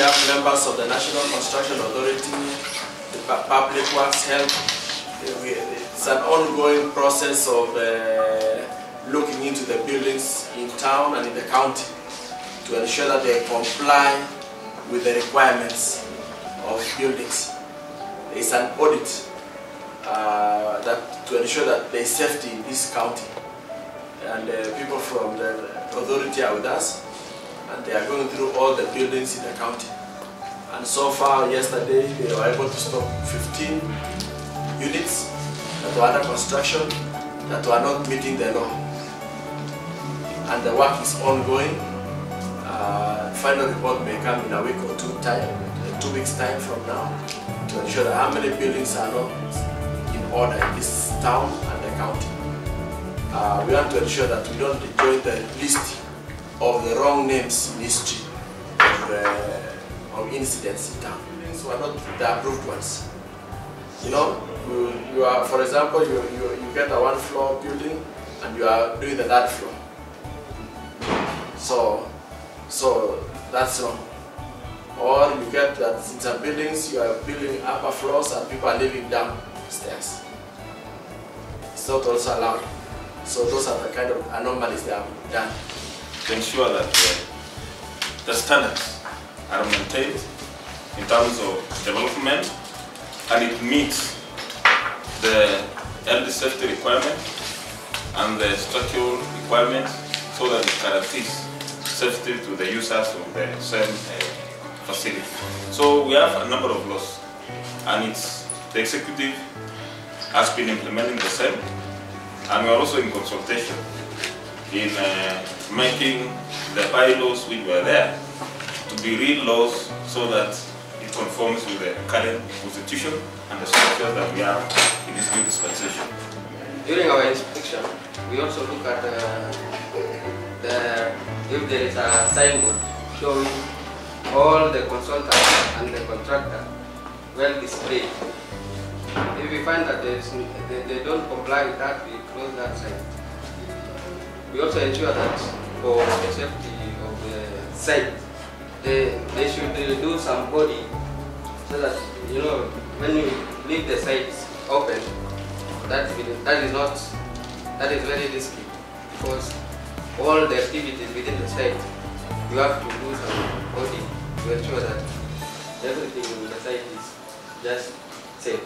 have members of the National Construction Authority, the Public Works, Health. It's an ongoing process of looking into the buildings in town and in the county to ensure that they comply with the requirements of buildings. There is an audit to ensure that there is safety in this county. And people from the authority are with us, and they are going through all the buildings in the county. And so far, yesterday, they were able to stop 15 units that were under construction that were not meeting the law. And the work is ongoing. Final report may come in a week or 2 weeks time from now, to ensure that how many buildings are not in order in this town and the county. We want to ensure that we don't join the list of the wrong names in history of incidents in town. Buildings were not the approved ones. You know, you are, for example, you get a 1-floor building and you are doing the 3rd floor. So that's wrong. Or you get that in some buildings you are building upper floors and people are living downstairs. It's not also allowed. So those are the kind of anomalies that are done. To ensure that the standards are maintained in terms of development and it meets the health safety requirement and the structural requirements so that it guarantees safety to the users of the same facility. So we have a number of laws, and the executive has been implementing the same, and we are also in consultation in making the bylaws which were there to be real laws so that it conforms with the current constitution and the structure that we have in this new dispensation. During our inspection, we also look at if there is a signboard showing all the consultants and the contractor well displayed. If we find that they don't comply with that, we close that site. We also ensure that for the safety of the site, they should do some coding so that, you know, when you leave the site open, that is very risky, because all the activities within the site, you have to do some coding to ensure that everything in the site is just safe.